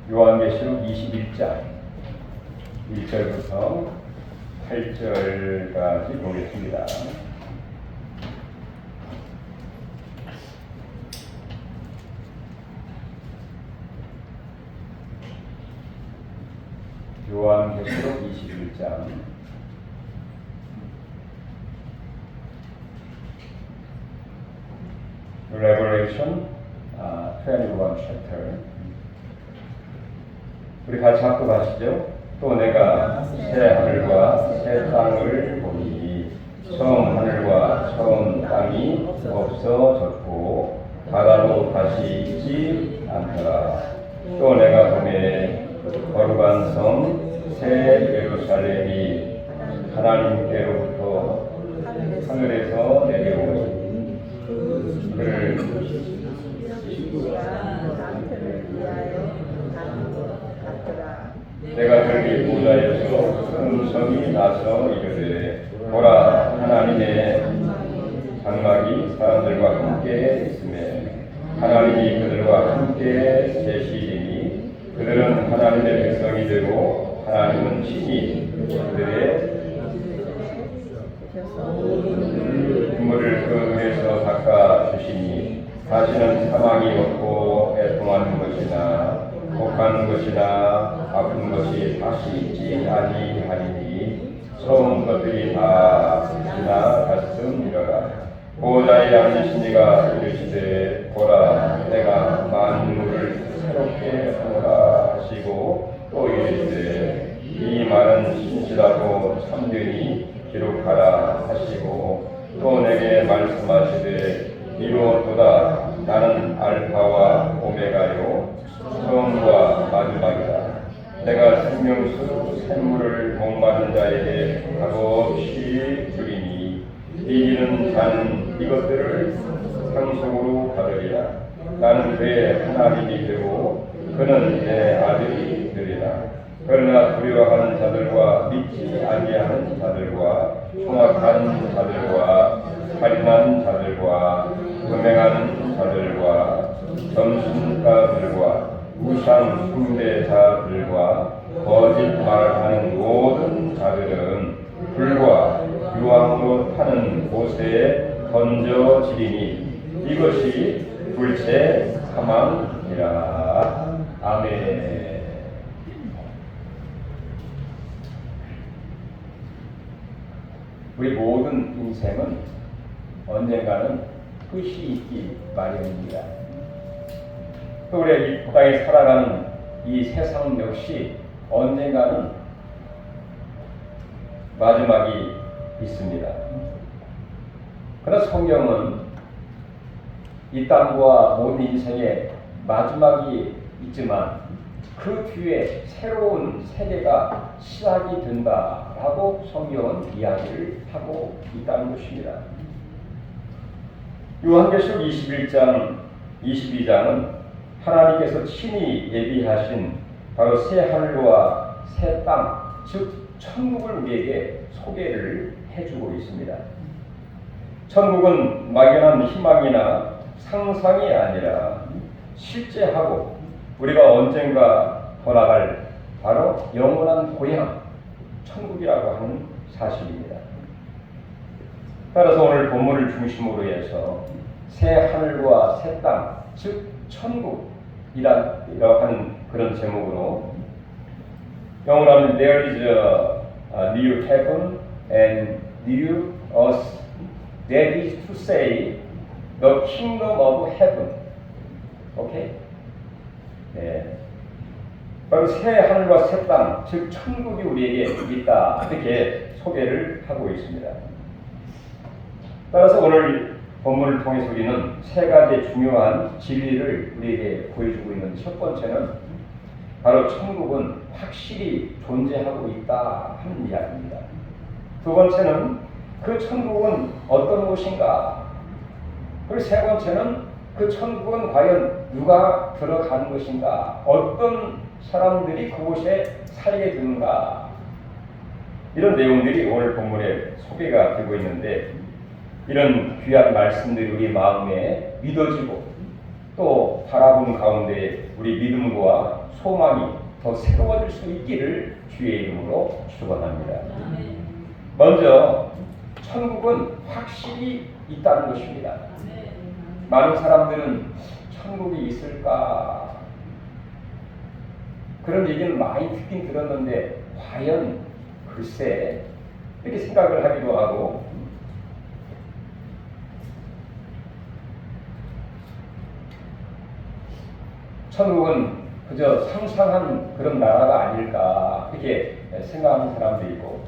요한계시록 21장 1절부터 8절까지 보겠습니다. 요한계시록 21장 Revelation 21 chapter. 우리 같이 합독하시죠. 또 내가 새 하늘과 새 땅을 보니 처음 하늘과 처음 땅이 없어졌고 바다도 다시 있지 않더라. 또 내가 보매 거룩한 성 새 예루살렘이 하나님께로부터 하늘에서 내려오니 그를 내가 들기 보좌에서 음성이 나서 이르되 보라 하나님의 장막이 사람들과 함께 있으며 하나님이 그들과 함께 계시리니 그들은 하나님의 백성이 되고 하나님은 친히 그들의 눈물을 그 은에서 닦아 주시니 다시는 사망이 없고 애통하는 것이나 곡하는 것이나 아픈 것이 다시 있지 아니하리니 처음 것들이 다 지나갔음이로라. 보좌에 앉으신 이가 이르시되 보라 내가 만물을 새롭게 하노라 하시고 또 이르시되 이 말은 신실하고 참되니 기록하라 하시고 또 내게 말씀하시되 이루었도다. 나는 알파와 오메가요 처음과 마지막이다. 내가 생명수 샘물을 목마른 자에게 값없이 주리니 이기는 자는 이것들을 상속으로 받으리라. 나는 그의 하나님이 되고 그는 내 아들이 되리라. 그러나 두려워하는 자들과 믿지 아니하는 자들과 흉악한 자들과 살인하는 자들과 음행하는 자들과 점순가들과 우상 숭배자들과 거짓말하는 모든 자들은 불과 유황으로 타는 곳에 던져지리니 이것이 둘째 사망이라. 아멘. 우리 모든 인생은 언젠가는 끝이 있기 마련입니다. 또 우리 이 땅에 살아가는 이 세상 역시 언젠가는 마지막이 있습니다. 그러나 성경은 이 땅과 모든 인생에 마지막이 있지만 그 뒤에 새로운 세계가 시작이 된다라고 성경은 이야기를 하고 있다는 것입니다. 요한계시록 21장, 22장은 하나님께서 친히 예비하신 바로 새 하늘과 새 땅, 즉 천국을 우리에게 소개를 해주고 있습니다. 천국은 막연한 희망이나 상상이 아니라 실제하고 우리가 언젠가 돌아갈 바로 영원한 고향, 천국이라고 하는 사실입니다. 따라서 오늘 본문을 중심으로 해서 새 하늘과 새 땅, 즉 천국이라고 하는 그런 제목으로 영어로는 There is a new heaven and new earth. That is to say, the kingdom of heaven. 오케이? 네. 바로 새 하늘과 새 땅, 즉 천국이 우리에게 있다. 이렇게 소개를 하고 있습니다. 따라서 오늘 본문을 통해서 우리는 세 가지 중요한 진리를 우리에게 보여주고 있는 첫 번째는 바로 천국은 확실히 존재하고 있다 하는 이야기입니다. 두 번째는 그 천국은 어떤 곳인가? 그리고 세 번째는 그 천국은 과연 누가 들어가는 것인가? 어떤 사람들이 그곳에 살게 되는가? 이런 내용들이 오늘 본문에 소개가 되고 있는데 이런 귀한 말씀들이 우리 마음에 믿어지고 또 바라보는 가운데 우리 믿음과 소망이 더 새로워질 수 있기를 주의 이름으로 축원합니다. 먼저 천국은 확실히 있다는 것입니다. 많은 사람들은 천국이 있을까? 그런 얘기는 많이 듣긴 들었는데 과연 글쎄 이렇게 생각을 하기도 하고, 천국은 그저 상상한 그런 나라가 아닐까 이렇게 생각하는 사람도 있고,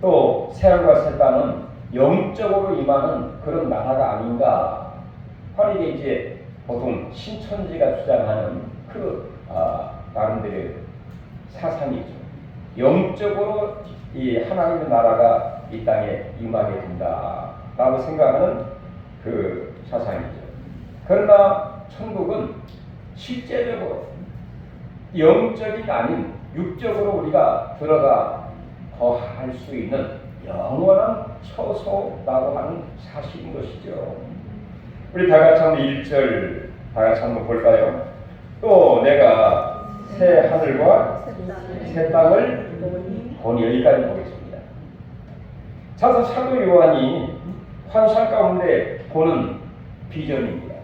또 새하늘과 새 땅은 영적으로 임하는 그런 나라가 아닌가 하는 게 이제 보통 신천지가 주장하는 나름대로의 사상이죠. 영적으로 이 하나님의 나라가 이 땅에 임하게 된다라고 생각하는 그 사상이죠. 그러나 천국은 실제적으로 영적이 아닌 육적으로 우리가 들어가 거할 수 있는 영원한 처소라고 하는 사실인 것이죠. 우리 다 같이 한번 1절 다 같이 한번 볼까요? 또 내가 새 하늘과 새 땅을 보니, 여기까지 보겠습니다. 사도 요한이 환상 가운데 보는 비전입니다.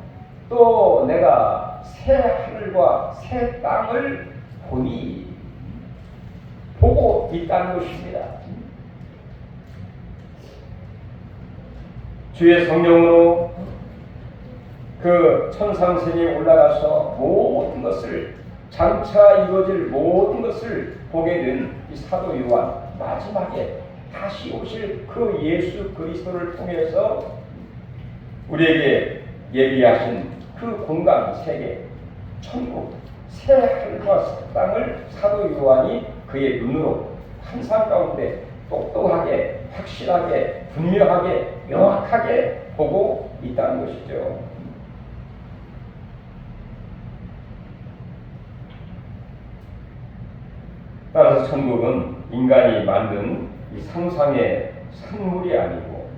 또 내가 새 하늘과 새 땅을 보니, 보고 있다는 것입니다. 주의 성령으로 그 천상세계에 올라가서 모든 것을, 장차 이루어질 모든 것을 보게 된 이 사도 요한, 마지막에 다시 오실 그 예수 그리스도를 통해서 우리에게 예비하신 그 공간 세계, 천국, 새 하늘과 새 땅을 사도 요한이 그의 눈으로 환상 가운데 똑똑하게, 확실하게, 분명하게, 명확하게 보고 있다는 것이죠. 따라서 천국은 인간이 만든 이 상상의 산물이 아니고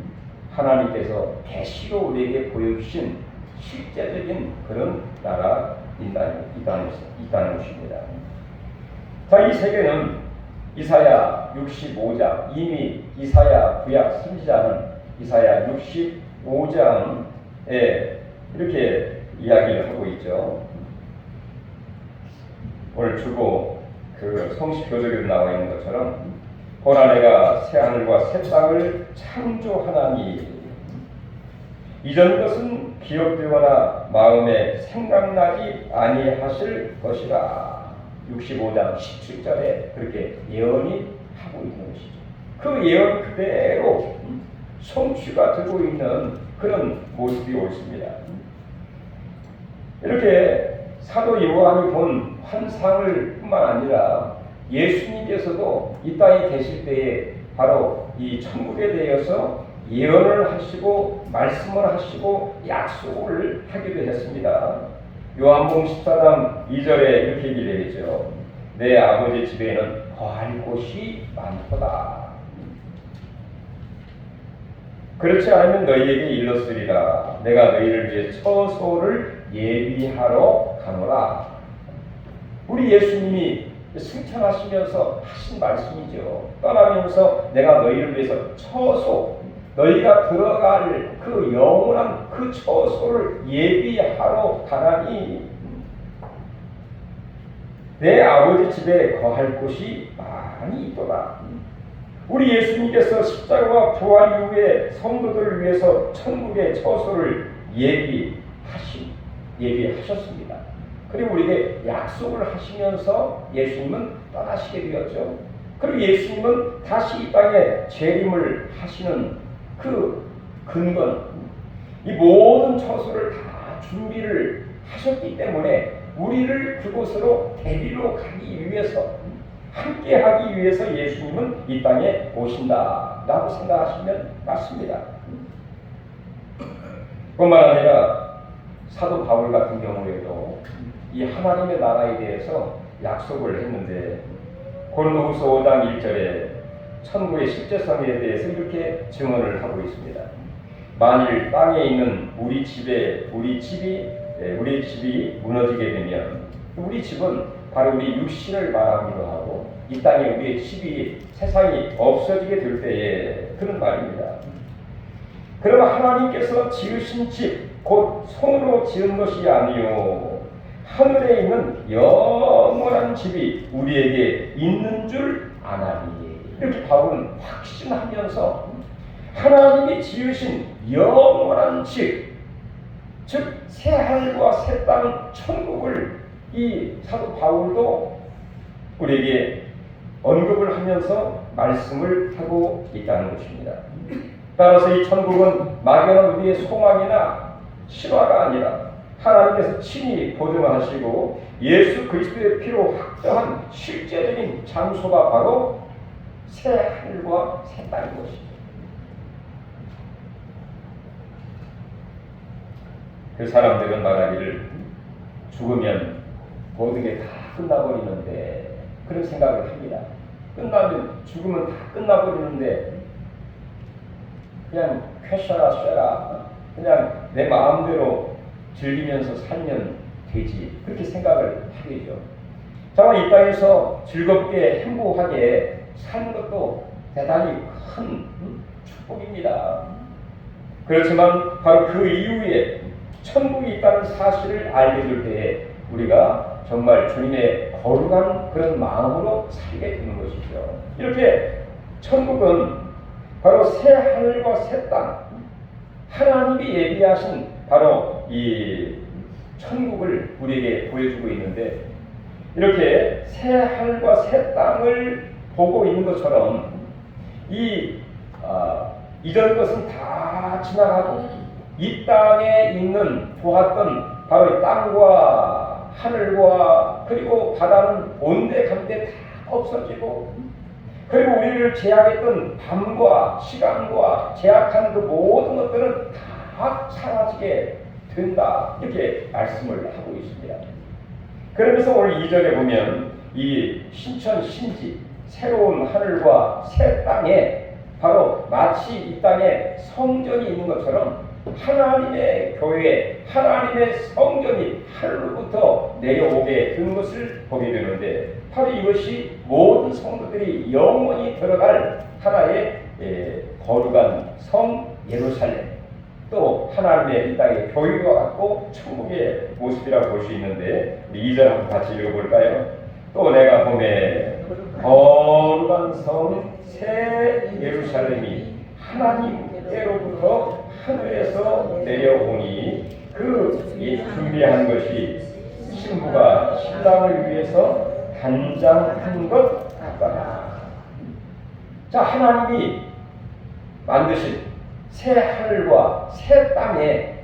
하나님께서 계시로 우리에게 보여주신 실제적인 그런 나라가 있다는 것입니다. 자, 이 세계는 이사야 65장, 이미 이사야 구약 선지자는 이사야 65장에 이렇게 이야기를 하고 있죠. 오늘 주보 그 성식 교독에도 나와 있는 것처럼 보라 내가 새 하늘과 새 땅을 창조하나니 이전 것은 기억되거나 마음에 생각나지 아니하실 것이라. 65장 17절에 그렇게 예언이 하고 있는 것이죠. 그 예언 그대로 성취가 되고 있는 그런 모습이 옳습니다. 이렇게 사도 요한이 본 환상을 뿐만 아니라 예수님께서도 이 땅에 계실 때에 바로 이 천국에 대해서 예언을 하시고 말씀을 하시고 약속을 하기도 했습니다. 요한복음 14장 2절에 이렇게 얘기를 했죠. 내 아버지 집에는 거할 곳이 많도다. 그렇지 않으면 너희에게 일렀으리라. 내가 너희를 위해 처소를 예비하러 가노라. 우리 예수님이 승천하시면서 하신 말씀이죠. 떠나면서 내가 너희를 위해서 처소, 너희가 들어갈 그 영원한 그 처소를 예비하러 가라니 내 아버지 집에 거할 곳이 많이 있도다. 우리 예수님께서 십자가와 부활 이후에 성도들을 위해서 천국의 처소를 예비하셨습니다. 그리고 우리에게 약속을 하시면서 예수님은 떠나시게 되었죠. 그리고 예수님은 다시 이 땅에 재림을 하시는 그 근거는 이 모든 처소를 다 준비를 하셨기 때문에 우리를 그곳으로 데리러 가기 위해서, 함께 하기 위해서 예수님은 이 땅에 오신다라고 생각하시면 맞습니다. 뿐만 아니라 사도 바울 같은 경우에도 이 하나님의 나라에 대해서 약속을 했는데 고린도후서 5장 1절에 천국의 실제성에 대해서 이렇게 증언을 하고 있습니다. 만일 땅에 있는 우리 집이 무너지게 되면 우리 집은 바로 우리 육신을 말하기도 하고 이 땅에 우리의 집이 세상이 없어지게 될 때에 그런 말입니다. 그러나 하나님께서 지으신 집 곧 손으로 지은 것이 아니요 하늘에 있는 영원한 집이 우리에게 있는 줄 아나니. 이렇게 바울은 확신하면서 하나님이 지으신 영원한 집, 즉 새하늘과 새 땅 천국을 이 사도 바울도 우리에게 언급을 하면서 말씀을 하고 있다는 것입니다. 따라서 이 천국은 막연한 우리의 소망이나 실화가 아니라 하나님께서 친히 보증하시고 예수 그리스도의 피로 확정한 실제적인 장소가 바로 새 하늘과 새 땅인 것입니다. 그 사람들은 말하기를 죽으면 모든 게 다 끝나버리는데 그런 생각을 합니다. 끝나면 죽으면 다 끝나버리는데 그냥 쾌셔라 쇠라 그냥 내 마음대로 즐기면서 살면 되지 그렇게 생각을 하겠죠. 정말 이 땅에서 즐겁게 행복하게 사는 것도 대단히 큰 축복입니다. 그렇지만 바로 그 이후에 천국이 있다는 사실을 알게 될 때에 우리가 정말 주님의 거룩한 그런 마음으로 살게 되는 것이죠. 이렇게 천국은 바로 새 하늘과 새 땅, 하나님이 예비하신 바로 이 천국을 우리에게 보여주고 있는데 이렇게 새 하늘과 새 땅을 보고 있는 것처럼 이전 것은 다 지나가고 이 땅에 있는 보았던 바로 이 땅과 하늘과 그리고 바다는 온데간데 다 없어지고 그리고 우리를 제약했던 밤과 시간과 제약한 그 모든 것들은 다 사라지게 된다 이렇게 말씀을 하고 있습니다. 그러면서 오늘 2절에 보면 이 신천 신지 새로운 하늘과 새 땅에 바로 마치 이 땅에 성전이 있는 것처럼 하나님의 교회, 하나님의 성전이 하늘로부터 내려오게 되는 것을 보게 되는데 바로 이것이 모든 성도들이 영원히 들어갈 하나의 거룩한 성 예루살렘 또 하나님의 이 땅의 교회와 같고 천국의 모습이라고 볼 수 있는데 2절 한번 같이 읽어볼까요? 또 내가 보매 거룩한 성 새 예루살렘이 하나님께로부터 하늘에서 내려오니 이 준비한 것이 신부가 신랑을 위해서 단장한 것 같다. 자, 하나님이 만드신 새 하늘과 새 땅에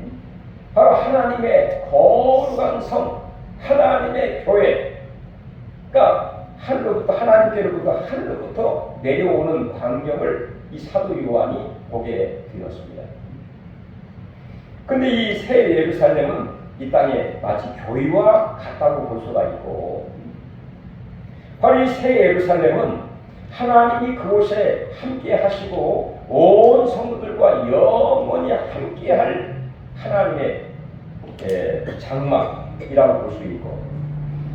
바로 하나님의 거룩한 성, 하나님의 교회가 하나님께로부터 내려오는 광경을 이 사도 요한이 보게 되었습니다. 근데 이 새 예루살렘은 이 땅에 마치 교회와 같다고 볼 수가 있고 바로 이 새 예루살렘은 하나님이 그곳에 함께 하시고 온 성도들과 영원히 함께 할 하나님의 장막이라고 볼 수 있고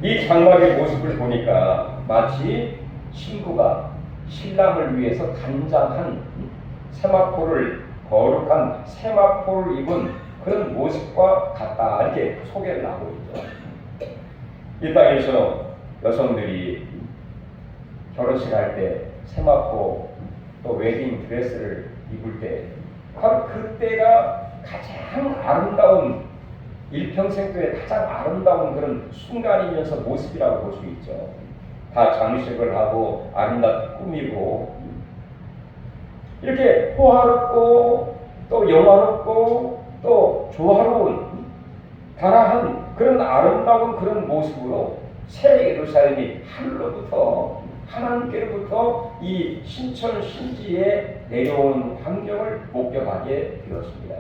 이 장막의 모습을 보니까 마치 신부가 신랑을 위해서 단장한 세마포를 거룩한 세마포를 입은 그런 모습과 같다 이렇게 소개를 하고 있죠. 이 땅에서 여성들이 결혼식 할 때 세마포 또 웨딩 드레스를 입을 때 바로 그때가 가장 아름다운 일평생 동에 가장 아름다운 그런 순간이면서 모습이라고 볼 수 있죠. 다 장식을 하고 아름답게 꾸미고 이렇게 호화롭고 또 영화롭고 또 조화로운 다라한 그런 아름다운 그런 모습으로 새 예루살렘이 하나님께로부터 이 신천 신지에 내려오는 광경을 목격하게 되었습니다.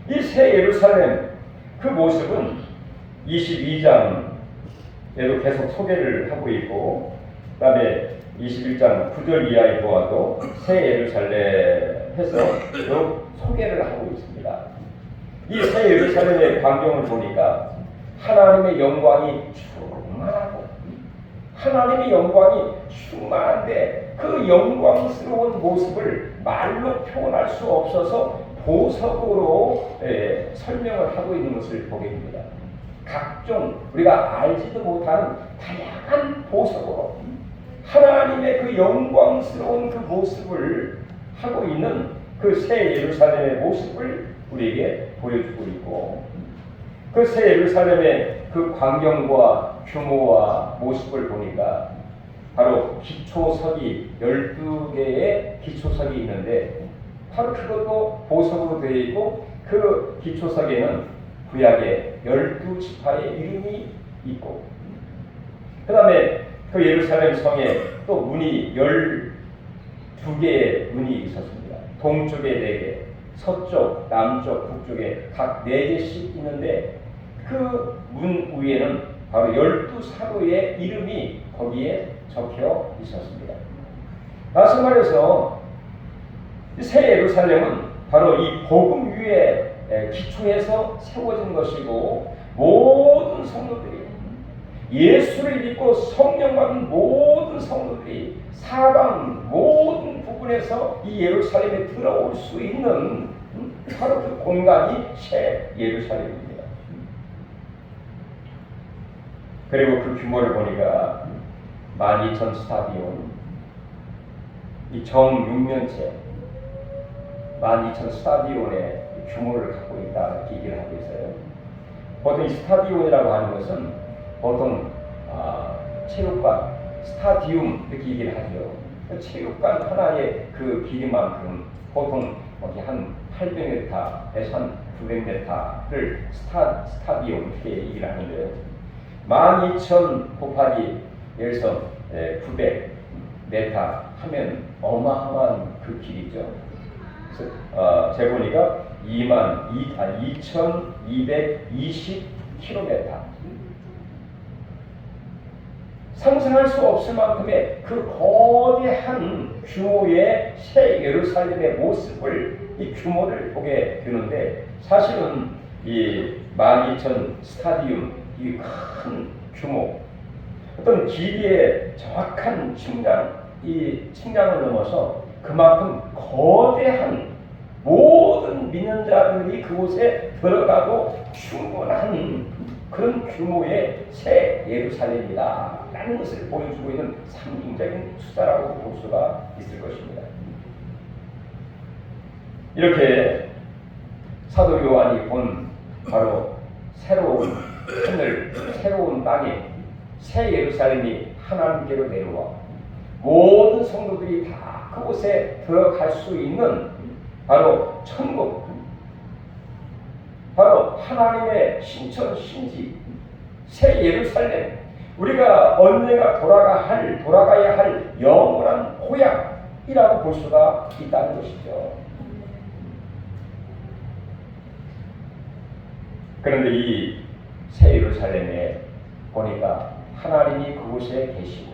이 새 예루살렘 그 모습은 22장에도 계속 소개를 하고 있고 그 다음에 21장 9절 이하에 보아도 새 예루살렘에서 소개를 하고 있습니다. 이 새 예루살렘의 광경을 보니까 하나님의 영광이 충만하고 하나님의 영광이 충만한데 그 영광스러운 모습을 말로 표현할 수 없어서 보석으로 설명을 하고 있는 것을 보게 됩니다. 각종 우리가 알지도 못하는 다양한 보석으로 하나님의 그 영광스러운 그 모습을 하고 있는 그 새 예루살렘의 모습을 우리에게 보여주고 있고, 그 새 예루살렘의 그 광경과 규모와 모습을 보니까 바로 기초석이 12개의 기초석이 있는데 바로 그것도 보석으로 되어 있고, 그 기초석에는 구약의 12지파의 이름이 있고, 그 다음에 그 예루살렘 성에 또 문이 12개의 문이 있었습니다. 동쪽에 4개, 서쪽, 남쪽, 북쪽에 각 4개씩 있는데 그 문 위에는 바로 12사도의 이름이 거기에 적혀 있었습니다. 다시 말해서 새 예루살렘은 바로 이 복음 위에 기초해서 세워진 것이고, 모든 성도들이 예수를 믿고 성령 받은 모든 성도들이 사방 모든 부분에서 이 예루살렘에 들어올 수 있는 바로 그 공간이 새 예루살렘입니다. 그리고 그 규모를 보니까 12,000 스타디온, 이 정 6면체 12,000 스타디온의 규모를 갖고 있다 이렇게 얘기를 하고 있어요. 보통 이 스타디온이라고 하는 것은 보통 체육관, 스타디움 이렇게 얘기를 하죠. 체육관 하나의 그 길이만큼 보통 한 800m에서 한 900m를 스타디움 이렇게 얘기를 하는데요. 12,000 곱하기 여기서 900m 하면 어마어마한 그 길이죠. 그래서 재보니까 2220km. 상상할 수 없을 만큼의 그 거대한 규모의 새 예루살렘의 모습을, 이 규모를 보게 되는데, 사실은 이 12,000 스타디움, 이 큰 규모, 어떤 길이의 정확한 측량을 넘어서 그만큼 거대한 모든 믿는 자들이 그곳에 들어가도 충분한 그런 규모의 새 예루살렘이다 라는 것을 보여주고 있는 상징적인 숫자라고 볼 수가 있을 것입니다. 이렇게 사도 요한이 본 바로 새로운 하늘, 새로운 땅에 새 예루살렘이 하나님께로 내려와 모든 성도들이 다 그곳에 들어갈 수 있는 바로 천국, 바로 하나님의 신천 신지 새 예루살렘, 우리가 언젠가 돌아가야 할 영원한 고향이라고 볼 수가 있다는 것이죠. 그런데 이 새 예루살렘에 보니까 하나님이 그곳에 계시고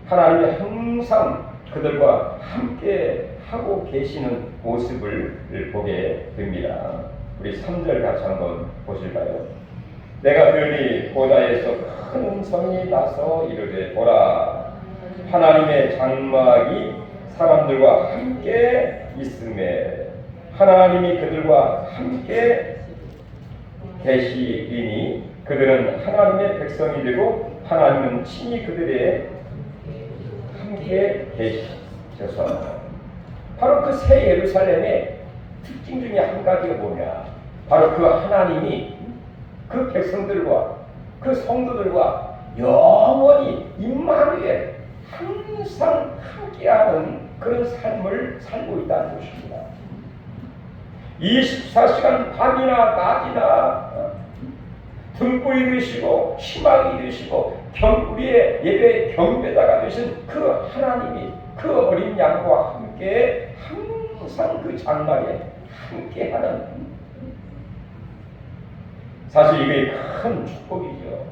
하나님이 항상 그들과 함께 하고 계시는 모습을 보게 됩니다. 우리 3절 같이 한번 보실까요? 내가 들으니 보다에서 큰 음성이 나서 이르되 보라, 하나님의 장막이 사람들과 함께 있음에 하나님이 그들과 함께 계시리니 그들은 하나님의 백성이 되고 하나님은 친히 그들의 함께 계시셔서. 바로 그 새 예루살렘의 특징 중에 한 가지가 뭐냐, 바로 그 하나님이 그 백성들과 그 성도들과 영원히 임마누엘 항상 함께하는 그런 삶을 살고 있다는 것입니다. 24시간 밤이나 낮이나 등불이 되시고 희망이 되시고 우리의 예배의 경배자가 되신 그 하나님이 그 어린 양과 함께 항상 그 장막에 함께하는, 사실 이게 큰 축복이죠.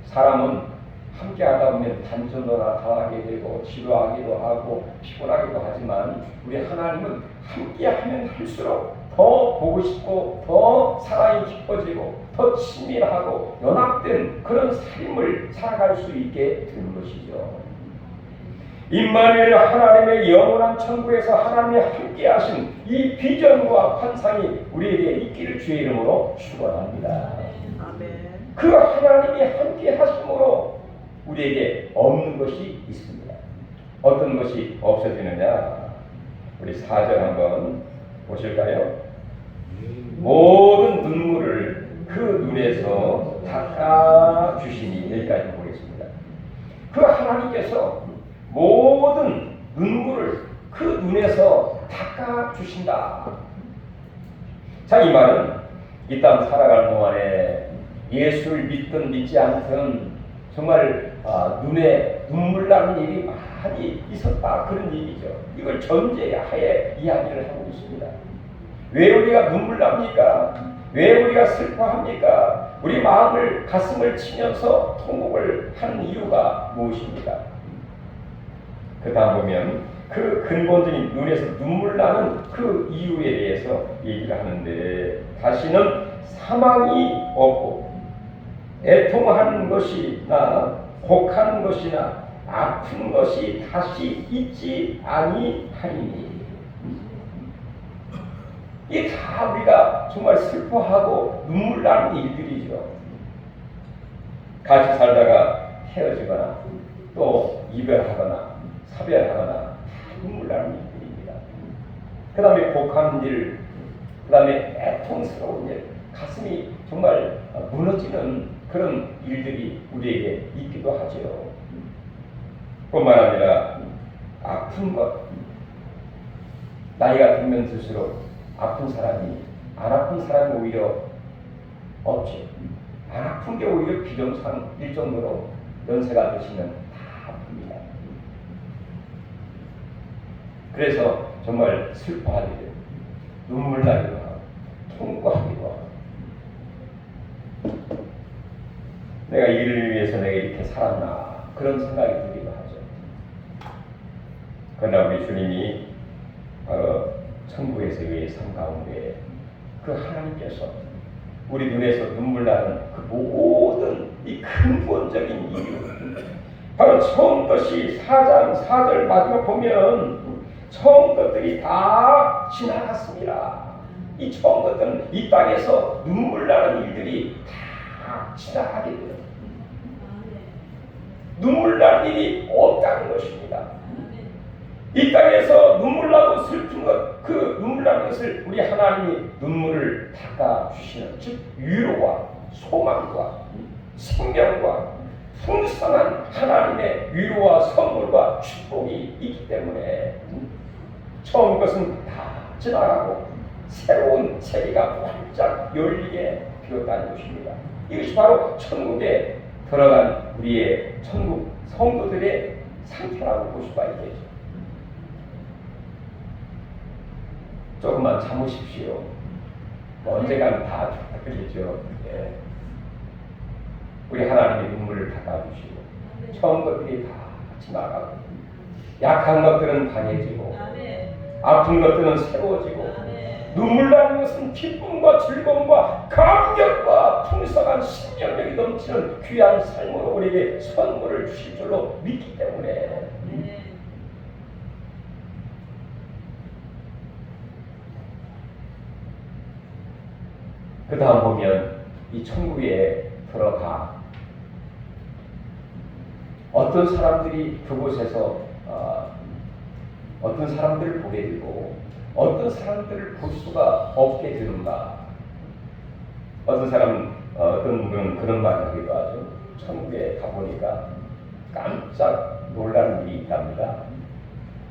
사람은 함께하다 보면 단점도 나타나게 되고 지루하기도 하고 피곤하기도 하지만 우리 하나님은 함께하면 할수록 더 보고 싶고 더 사랑이 깊어지고 더 친밀하고 연합된 그런 삶을 살아갈 수 있게 되는 것이죠. 임마누엘, 하나님의 영원한 천국에서 하나님이 함께 하신 이 비전과 환상이 우리에게 있기를 주의 이름으로 축원합니다. 그 하나님이 함께 하심으로 우리에게 없는 것이 있습니다. 어떤 것이 없어지느냐? 우리 4절 한번 보실까요? 모든 눈물을 그 눈에서 닦아 주시니, 여기까지 보겠습니다. 그 하나님께서 모든 눈물을 그 눈에서 닦아 주신다. 자, 이 말은 이 땅 살아가는 동안에 예수를 믿든 믿지 않든 정말 눈에 눈물 나는 일이 많이 있었다, 그런 얘기죠. 이걸 전제하에 이야기를 하고 있습니다. 왜 우리가 눈물 납니까? 왜 우리가 슬퍼합니까? 우리 마음을, 가슴을 치면서 통곡을 하는 이유가 무엇입니까? 그 다음 보면 그 근본적인 눈에서 눈물 나는 그 이유에 대해서 얘기를 하는데, 다시는 사망이 없고 애통하는 것이나 곡하는 것이나 아픈 것이 다시 있지 아니하리니. 이게 다 우리가 정말 슬퍼하고 눈물 나는 일들이죠. 같이 살다가 헤어지거나 또 이별하거나 사별하거나 눈물 나는 일들입니다. 그 다음에 곡하는 일, 그 다음에 애통스러운 일, 가슴이 정말 무너지는 그런 일들이 우리에게 있기도 하죠. 뿐만 아니라 아픈 것, 나이가 들면 들수록 아픈 사람이, 안 아픈 사람이 오히려 없죠. 안 아픈 게 오히려 비정상일 정도로 연세가 드시면 다 아픕니다. 그래서 정말 슬퍼하기도, 눈물 나기도 하고, 통곡하기도 하고, 내가 이를 위해서 내가 이렇게 살았나, 그런 생각이 들기도 하죠. 그러나 우리 주님이 바로 천국에서의 삶 가운데 그 하나님께서 우리 눈에서 눈물 나는 그 모든 이 근본적인 이유, 바로 처음 것이 4장 4절 마지막 보면 처음 것들이 다 지나갔습니다. 이 처음 것들은 이 땅에서 눈물 나는 일들이 다 지나가게 돼요. 눈물 날 일이 없다는 것입니다. 이 땅에서 눈물 나고 슬픈 것, 그 눈물 나는 것을 우리 하나님이 눈물을 닦아주시는, 즉 위로와 소망과 생명과 풍성한 하나님의 위로와 선물과 축복이 있기 때문에 처음 것은 다 지나가고 새로운 세계가 활짝 열리게 되었다는 것입니다. 이것이 바로 천국에 들어간 우리의 천국 성도들의 상태라고 볼 수가 있겠죠. 조금만 참으십시오. 언젠가는 다 그러겠죠. 예. 우리 하나님의 눈물을 닦아주시고 처음 것들이 다 지나가고 약한 것들은 강해지고 아픈 것들은 새로워지고 눈물 나는 것은 기쁨과 즐거움과 감격과 풍성한 신명력이 넘치는 귀한 삶으로 우리에게 선물을 주실 줄로 믿기 때문에 그 다음 보면 이 천국에 들어가 어떤 사람들이 그곳에서 어떤 사람들을 보게 되고 어떤 사람들을 볼 수가 없게 되는가. 어떤 사람은 어떤 분은 그런 말을 하기도 하죠. 천국에 가보니까 깜짝 놀라는 일이 있답니다.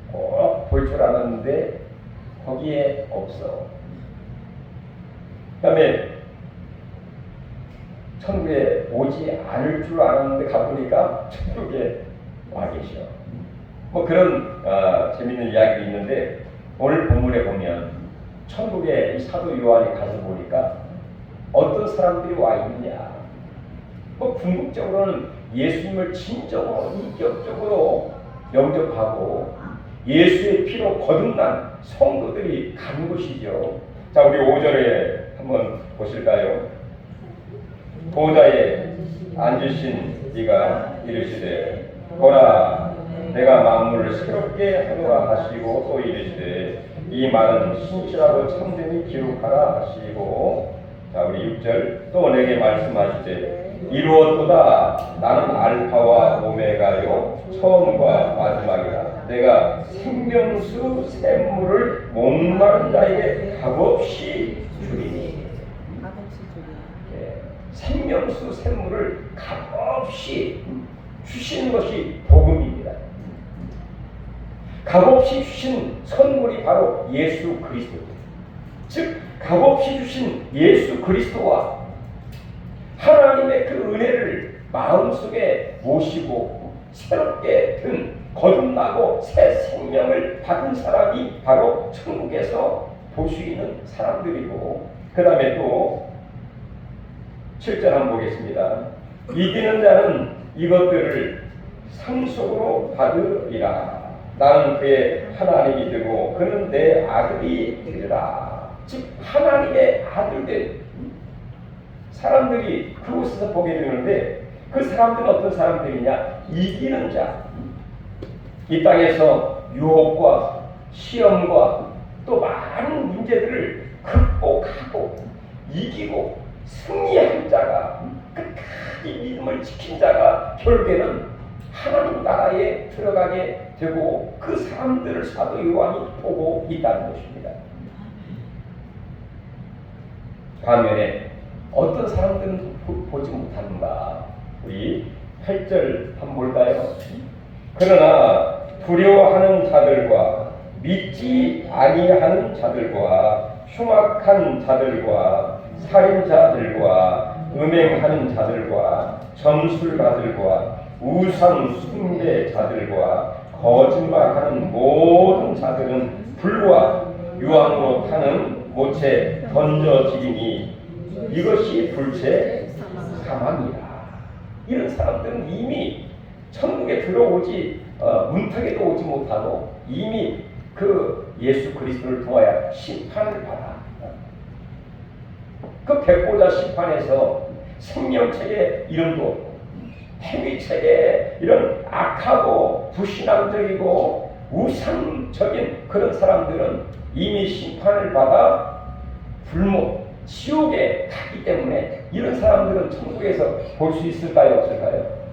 꼭 볼 줄 알았는데 거기에 없어. 그 다음에 천국에 오지 않을 줄 알았는데 가보니까 천국에 와 계셔. 뭐 그런 재밌는 이야기도 있는데 오늘 본문에 보면 천국에 이 사도 요한이 가서 보니까 어떤 사람들이 와 있느냐. 뭐 궁극적으로는 예수님을 진정으로 인격적으로 영접하고 예수의 피로 거듭난 성도들이 간 곳이죠. 자, 우리 5절에 한번 보실까요? 보좌에 앉으신 이가 이르시되 보라 내가 만물을 새롭게 하노라 하시고 또 이르시되 이 말은 신실하고 참됨이 기록하라 하시고 자 우리 6절 또 내게 말씀하시되 이루었도다 나는 알파와 오메가요 처음과 마지막이라 내가 생명수 샘물을 목마른 자에게 값없이 주리니 생명수 샘물을 값없이 주시는 것이 복음입니다. 값없이 주신 선물이 바로 예수 그리스도. 즉 값없이 주신 예수 그리스도와 하나님의 그 은혜를 마음속에 모시고 새롭게 든 거듭나고 새 생명을 받은 사람이 바로 천국에서 볼 수 있는 사람들이고 그 다음에 또 7절 한번 보겠습니다. 이기는 자는 이것들을 상속으로 받으리라. 나는 그의 하나님이 되고 그는 내 아들이 되리라. 즉 하나님의 아들들 사람들이 그곳에서 보게 되는데 그 사람들은 어떤 사람들이냐? 이기는 자. 이 땅에서 유혹과 시험과 또 많은 문제들을 극복하고 이기고 승리한 자가 끝까지 믿음을 지킨 자가 결국에는 하나님 나라에 들어가게 되고 그 사람들을 사도 요한이 보고 있다는 것입니다. 반면에 어떤 사람들은 보지 못하는가? 우리 8절 한번 볼까요? 그러나 두려워하는 자들과 믿지 아니하는 자들과 흉악한 자들과 살인자들과 음행하는 자들과 점술가들과 우상 숭배자들과 거짓말하는 모든 자들은 불과 유황으로 타는 못에 던져지리니 이것이 불체 사망이라. 이런 사람들은 이미 천국에 들어오지 문턱에도 오지 못하고 이미 그 예수 그리스도를 통하여 심판을 받아 그 백보자 심판에서 생명책에 이름도 없고 행위책에 이런 악하고 불신앙적이고 우상적인 그런 사람들은 이미 심판을 받아 불못 지옥에 갔기 때문에 이런 사람들은 천국에서 볼 수 있을까요? 없을까요?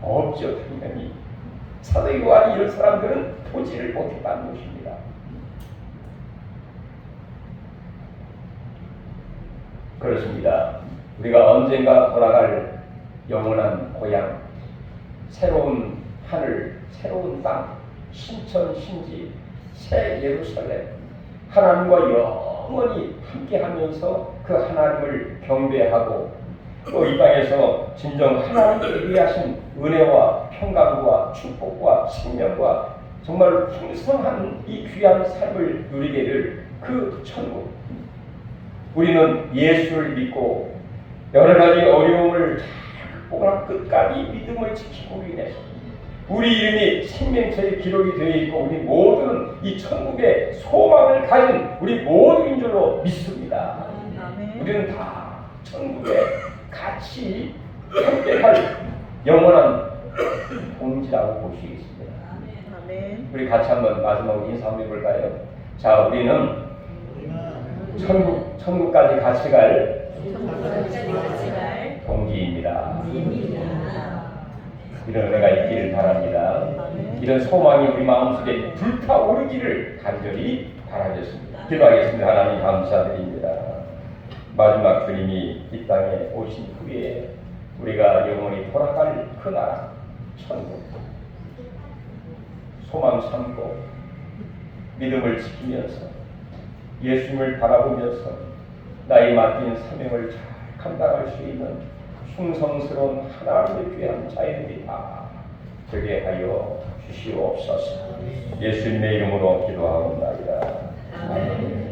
없죠. 당연히 사도 요한이 이런 사람들은 보지를 못했다는 것입니다. 그렇습니다. 우리가 언젠가 돌아갈 영원한 고향, 새로운 하늘, 새로운 땅, 신천, 신지, 새 예루살렘, 하나님과 영원히 함께하면서 그 하나님을 경배하고 또 이 땅에서 진정 하나님께 위하신 은혜와 평강과 축복과 생명과 정말 풍성한 이 귀한 삶을 누리게 될 그 천국. 우리는 예수를 믿고 여러 가지 어려움을 잘 극복하고 끝까지 믿음을 지키고 인해서 우리 이름이 생명책에 기록이 되어 있고 우리 모두는 이 천국의 소망을 가진 우리 모두인 줄로 믿습니다. 우리는 다 천국에 같이 함께할 영원한 동지라고 볼 수 있습니다. 우리 같이 한번 마지막으로 인사 한번 해볼까요? 자, 우리는 천국까지 같이 갈 동지입니다. 이런 은혜가 있기를 바랍니다. 이런 소망이 우리 마음속에 불타오르기를 간절히 바라겠습니다. 기도하겠습니다. 하나님 감사드립니다. 마지막 주님이 이 땅에 오신 후에 우리가 영원히 돌아갈 그 나라 천국 소망 삼고 믿음을 지키면서 예수님을 바라보면서 나의 맡긴 사명을 잘 감당할 수 있는 충성스러운 하나님의 귀한 자녀들이 다 되게 하여 주시옵소서. 예수님의 이름으로 기도하옵나이다. 아멘.